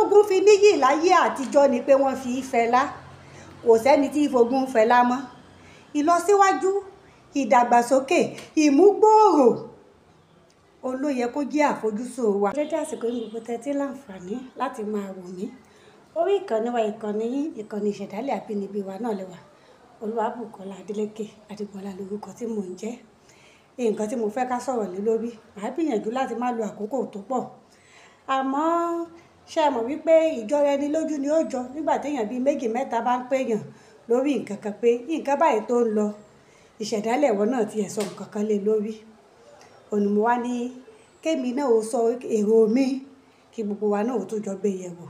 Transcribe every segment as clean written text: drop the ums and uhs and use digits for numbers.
tógun fi níyì láyé àtijọ́ ni pé wọ́n fi fẹlá kò sẹ́ni tí ìfogún fẹlá mọ́ ìlọsíwájú ìdàgbàsókè ìmúgbòòrò òun ló yẹ kó jẹ́ àfojúsùn wa. dédé àsìkò yìí gbogbo tẹ́tí láǹfààní láti máa wò mí orí ìkànnì wa ìkànnì ìṣẹ̀dálẹ̀ àbínibí wa náà lẹ́wà Olúwabùkọ́lá Adélékè Adégbọlá lórúkọ tí mò ń jẹ́. Nǹkan tí mo fẹ́ ká sọ̀rọ̀ lé lórí màá gbìyànjú láti má lo àkókò tó pọ̀ àmọ́ ṣé mọ̀ wípé ìjọra ẹni lójú ni ó jọ nígbà téèyàn bíi méjì mẹ́ta bá ń pèèyàn lórí nǹkan kan pé nǹkan báyìí tó ń lọ ìṣẹ̀dálẹ̀ ẹ̀wọ̀n náà ti sọ nǹkan kan lé lórí òní mo wá ní kémi náà ó sọ èrò mi kí gbogbo wa náà ó tó jọ gbé yẹ̀wò.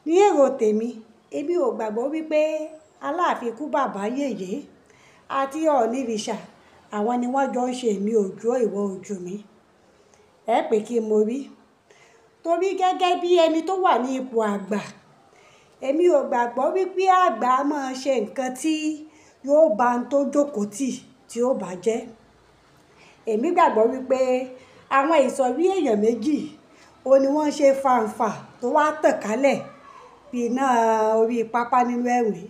Ní èrò tèmi èmi ò gbàgbọ́ wípé Aláàfin ikú bàbá yèyé àti Ọ̀ọ̀nìrìṣà àwọn ni wọ́n jọ ń ṣe èmi òjò ìwọ ojú mi ẹ pé kí mo rí torí gẹ́gẹ́ bí ẹni tó wà ní ipò àgbà èmi ò gbàgbọ́ wípé àgbà máa ṣe nǹkan tí yóò bá ń tó jókòó tì tí ó bá jẹ́. Èmi gbàgbọ́ wípé àwọn ìsọ̀rí èèyàn méjì ó ní wọ́n ṣe fàǹfà tó wá tàn kálẹ̀ bí iná orí pápá nínú ẹ̀wìn.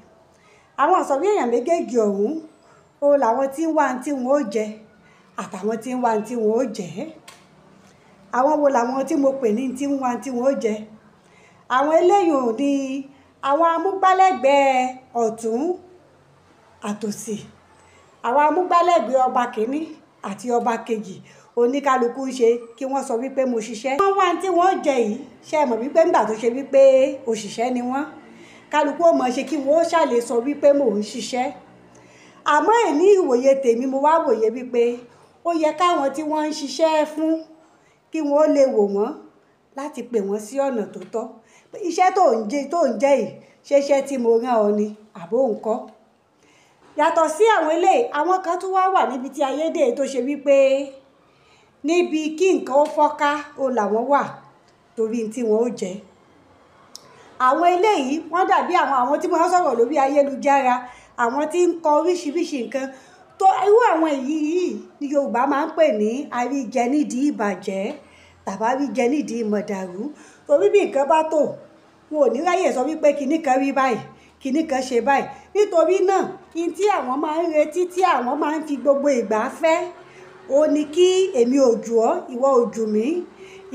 Àwọn ìsọ̀rí èèyàn méjèèjì ọ̀hún ó làwọn tí ń wá tí wọn ó jẹ àtàwọn tí ń wá tí wọn ó jẹ. Àwọn wo làwọn tí mo pè ní tí ń wá tí wọn ó jẹ? Àwọn eléyìí ò ní àwọn amúgbálẹ́gbẹ̀ẹ́ ọ̀tún àtòsì, àwọn amúgbálẹ́gbẹ̀ẹ́ ọba kìíní àti ọba kejì oníkálukú ń ṣe kí wọ́n sọ wípé mo ṣiṣẹ́. Wọ́n wá tí wọ́n jẹ yìí ṣe mọ̀ wípé nígbà tó ṣe wípé òṣìṣẹ́ ni wọ́n kálukú ó mọ̀ ṣe kí wọ́n ó ṣàlè sọ wípé mò ń ṣiṣẹ́. Àmọ́ ní ìwòye tèmi mo wá wòye wípé ó yẹ káwọn tí wọ́n ń ṣiṣẹ́ fún kí wọ́n lè wò wọ́n láti pè wọ́n sí ọ̀nà tó tọ́. Iṣẹ́ tó ń jẹ́ yìí ṣe iṣẹ́ tí mo rán ọ ni àbó ńkọ́. Yàtọ̀ sí àwọn eléyìí àwọn kan tún wá wà níbi tí ayédè tó ṣe wípé níbi kí nǹkan ó fọ́ká ó làwọn wà torí tí wọ́n ó jẹ́. Àwọn eléyìí wọ́n dàbí àwọn tí wọ́n sọ̀rọ̀ lórí ayélujára àwọn tí ń kọ oríṣiríṣi nǹkan tó irú àwọn yìí ni Yorùbá máa ń pè ní àríjẹ nídìí ìbàjẹ́ tàbí àríjẹ nídìí ìmọ̀dàrú torí bí nǹkan bá tò wọn ò ní ráyè sọ wípé kinní kan rí báyìí kinní kan ṣe báyìí nítorí náà ní tí àwọn máa ń retí tí àwọn máa ń fi gbogbo ìgbà fẹ́ ó ní kí èmi ò jù ọ́ ìwọ ò jù mí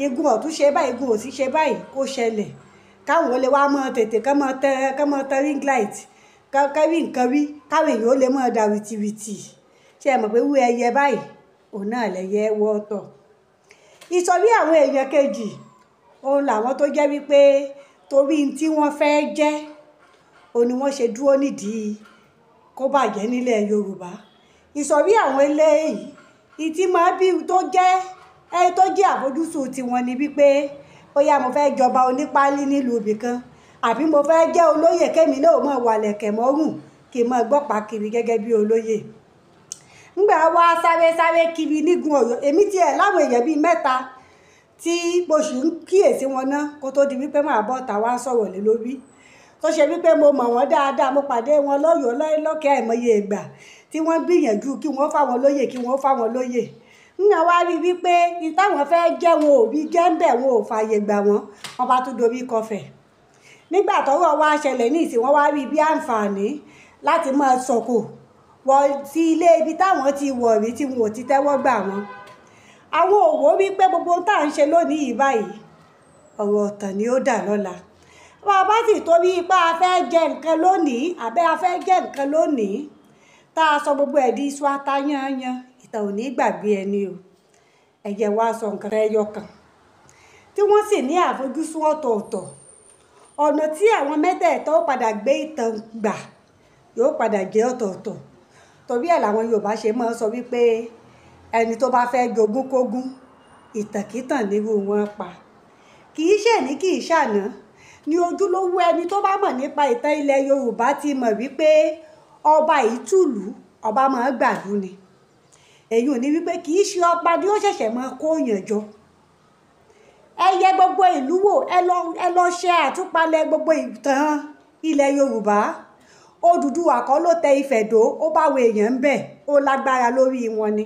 igun ọ̀tún ṣe báyìí igun òsì ṣe báyìí kó ṣẹlẹ̀ káwọn ó lè wá mọ́ tètè kán mọ́ tẹ ring light kárí nǹkan rí káwọn èèyàn ó lè mọ́ da wìtìwìtì ṣe é mọ̀ pé wú ẹyẹ báyìí òun náà lẹ̀yẹ wọ́tọ̀. Ìsọ̀rí àwọn èèyàn kejì òun làwọn tó jẹ́ wípé torí tí wọ́n fẹ́ jẹ́ òun ni wọ́n ṣe dúró nídìí kó bàjẹ́ nílẹ̀ Yorùbá. Ìsọ̀rí àwọn eléyìí ìtí máa bí tó jẹ́ àfojúsùn tiwọn ni wípé bóyá mo fẹ́ jọba onípálí nílùú ibìkan àbí mo fẹ́ jẹ́ olóyè kémi náà mọ̀ wà lẹ̀kẹ̀ mọ́rùn kí n mọ̀ gbọ́pàá kiri gẹ́gẹ́ bí olóyè. Ńgbà wá sáré kiri nígun Ọ̀yọ́ èmi tiẹ̀ láwọn èèyàn bíi mẹ́ta tí mo sì ń kíyèsí wọn ná kó tó di wípé màá bọ́ ta wá sọ̀rọ̀ lé lórí tó ṣe wípé mo mọ̀ wọ́n dáadáa mo pàdé wọn lọ́yọ̀ọ́ lọ́kẹ́ àìmọye ìgbà tí wọ́n gbìyànjú kí wọ́n fáwọn lóyè ńgbà wá rí wípé ìtàwọn fẹ́ jẹ́ wọn ò rí jẹ́ ń bẹ̀ wọn ò fààyè gbà wọ́n bá tún dorí kọfẹ̀. Nígbà tọ́rọ̀ wá ṣẹlẹ̀ ní ìsìn wọ́n wá rí bí àǹfààní láti máa sọ̀kò wọ sí ilé ibi táwọn ti wọ̀ rí tí wọn ò ti tẹ́wọ́ gbà wọ́n. Àwọn òwò wípé gbogbo tá à ń ṣe lónìí yìí báyìí ọ̀rọ̀ ọ̀tàn ni ó dà lọ́la. Bàbá sì torí ipá a fẹ́ jẹ nǹkan lónìí àbẹ́ a fẹ́ jẹ nǹkan lónìí tá a sọ gbogbo ẹ̀ di iṣu ata yányán ìtàn ò ní gbàgbé ẹni o. Ẹ jẹ́ wá sọ nǹkan ẹyọ kan tí wọ́n sì ní àfojúsùn ọ̀tọ̀ọ̀tọ̀ ọ̀nà tí àwọn mẹ́tẹ̀ẹ̀ta ó padà gbé ìtàn gbà yóò padà jẹ́ ọ̀tọ̀ọ̀tọ̀ torí ẹ̀ làwọn Yorùbá ṣe máa ń sọ wípé ẹni tó bá fẹ́ jogún kógún ìtànkítàn nírú wọn pa kì í ṣèní kì í ṣàná ní ojúlówó ẹni tó bá mọ̀ nípa ìtàn ilẹ̀ Yorùbá ti mọ̀ wípé ọba ìtùlú ọba máa gbàlú ni èyí ò ní wípé kì í ṣe ọba ni ó ṣẹ̀ṣẹ̀ máa kó yàn jọ. Ẹ yẹ gbogbo ìlú wò ẹ lọ ṣe àtúpalẹ̀ gbogbo ìtàn ilẹ̀ Yorùbá. Odùduwà kọ́ ló tẹ Ifẹ̀ dó ó báwo èèyàn ń bẹ̀ ó lágbára lórí wọn ni.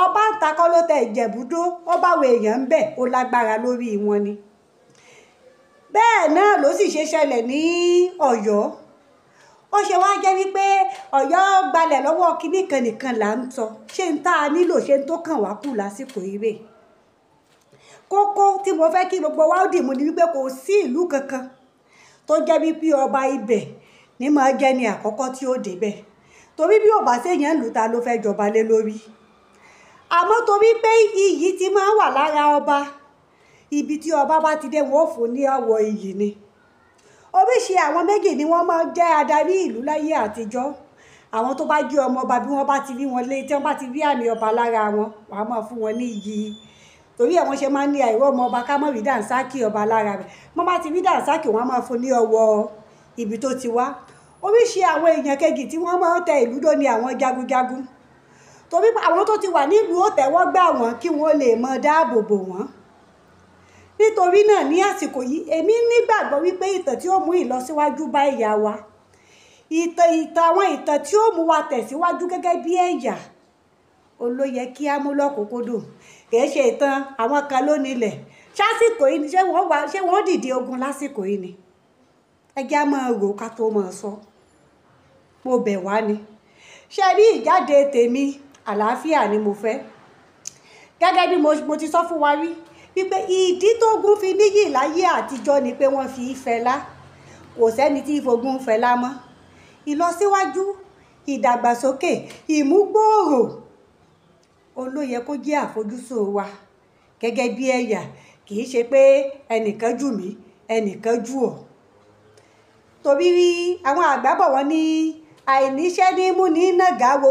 Ọba ń ta kọ́ ló tẹ Ìjẹ̀bú dó ó báwo èèyàn ń bẹ̀ ó lágbára lórí wọn ni. bẹ́ẹ̀ náà ló sì ṣe ṣẹlẹ̀ ní Ọ̀yọ́. Ó ṣe wá jẹ́ wípé Ọ̀yọ́ gbalẹ̀ lọ́wọ́ kinní kan nìkan là ń sọ, ṣé ń tá a nílò, ṣé ń tó kàn wá kù lásìkò ire. Kókó tí mo fẹ́ kí gbogbo wa ó dì mú ni wípé kò sí ìlú kankan tó jẹ́ wípé ọba ibẹ̀ ní máa jẹ́ ní àkọ́kọ́ tí ó débẹ̀, torí bí ò bá séèyàn lù ta ló fẹ́ jọba lé lórí. Àmọ́ torí pé iyì ti máa wà lára ọba, ibi tí ọba bá ti dé wọn ò fún ní ọwọ́ iyì ni. Oríṣi àwọn méjì ni wọ́n máa jẹ́ adarí ìlú láyé àtijọ́. Àwọn tó bá jẹ́ ọmọ ọba, bí wọ́n bá ti rí wọn lé, tí wọ́n bá ti rí àmì ọba lára wọn, wọ́n á máa fún wọn ní iyì. Torí ẹ̀ wọ́n ṣe máa ń ní àìrọ́ ọmọ ọba ká mọ́ rí dànsákì ọba lára rẹ̀. Wọ́n bá ti rí dànsákì, wọ́n á máa fún ní ọwọ́ ibi tó ti wá. Oríṣi àwọn èèyàn kejì tí wọ́n máa ń tẹ ìlú dó ni àwọn jagunjagun. Torí àwọn tó ti wà nílùú ó tẹ́wọ́ gbà wọ́n kí wọ́n lè mọ dáàbò bò wọ́n. Nítorí náà ní àsìkò yìí èmi nígbàgbọ́ wípé ìtàn tí ó mú ìlọsíwájú bá ẹ̀yà wa, àwọn ìtàn tí ó mú wa tẹ̀síwájú gẹ́gẹ́ bí ẹ̀yà, ló yẹ kí á mú lọ́kùnkúndùn. Kìí ṣe ìtàn àwọn kan ló nílẹ̀. Ṣásìkò yìí ni ṣé wọ́n dìde ogun lásìkò yìí ni? Ẹ jẹ́ á máa rò ká tó máa sọ. Mo bẹ̀ wá ni. Ṣé rí ìjáde tèmi àlàáfíà ni mo fẹ́. Gẹ́gẹ́ bí mo ti sọ fún wa rí wípé ìdí tógun fi níyì láyé àtijọ́ ni pé wọ́n fi fẹlá. Kò sẹ́ni tí ìfogun fẹlá mọ́. Ìlọsíwájú, ìdàgbàsókè, ìmúgbòòrò, ló yẹ kó jẹ́ àfojúsùn wa gẹ́gẹ́ bí ẹ̀yà. Kì í ṣe pé ẹnìkan jù mí, ẹnìkan jù ọ́. Torí àwọn àgbà bọ̀ wọ́n ní àìníṣẹ́ ní mú ní nàgà wo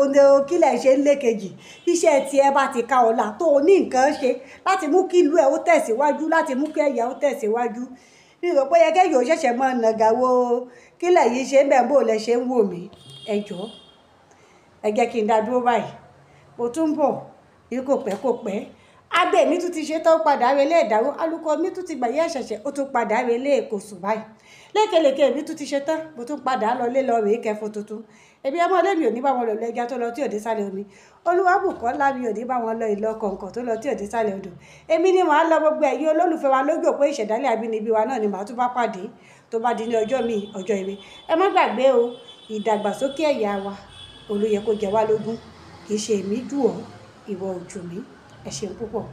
kílẹ̀ ṣe ń lékejì. Iṣẹ́ tí ẹ bá ti ka ọ̀la tó o ní nǹkan ṣe láti mú kí ìlú ẹ ó tẹ̀síwájú, láti mú kí ẹ̀yà ó tẹ̀síwájú. Mi rò pé yẹ kẹ́yìn ò ṣẹ̀ṣẹ̀ mọ́ nàgà wo kílẹ̀ yìí ṣe ń bẹ̀ bó lẹ ṣe ń wò mí. Ẹ jọ̀ọ́, ẹ jẹ́ kí n dá dúró báyìí. Mo tún bọ̀ ní kò pẹ́ kò pẹ́. Abẹ́ mi tún ti ṣe tán padà relé ìdáwó. Alùkò mi tún ti gbàyẹ́ ṣẹ̀ṣẹ̀, ó tún padà relé ìkòsùn báyìí. Lékelèké mi tún ti ṣe tán, mo tún padà lọ lé lọ rèé kẹfún tuntun. Ebi ọmọ ọlẹ́mi ò ní bá wọn lọ lẹ́jà tó lọ tí òde sálẹ̀ omi. Olúwabùkọ́lá mi ò ní bá wọn lọ ìlọ kọ̀ǹkọ̀ tó lọ tí òde sálẹ̀ odò. Èmi ni màá lọ gbogbo ẹ̀yin olólùfẹ́ wa lójú òpó ìṣẹ̀dálẹ̀ àbínibí wa náà ni màá tún bá pàdé tó bá di ní ọjọ́ mi, ọjọ́ ire. Ẹ má gbàgbé o, ìdàgbàsókè ẹ̀yà wa ló yẹ kó jẹ wá lógún. Kì í ṣe èmi jù ọ́, ìwọ ò jù mí. Ẹ ṣeun púpọ̀.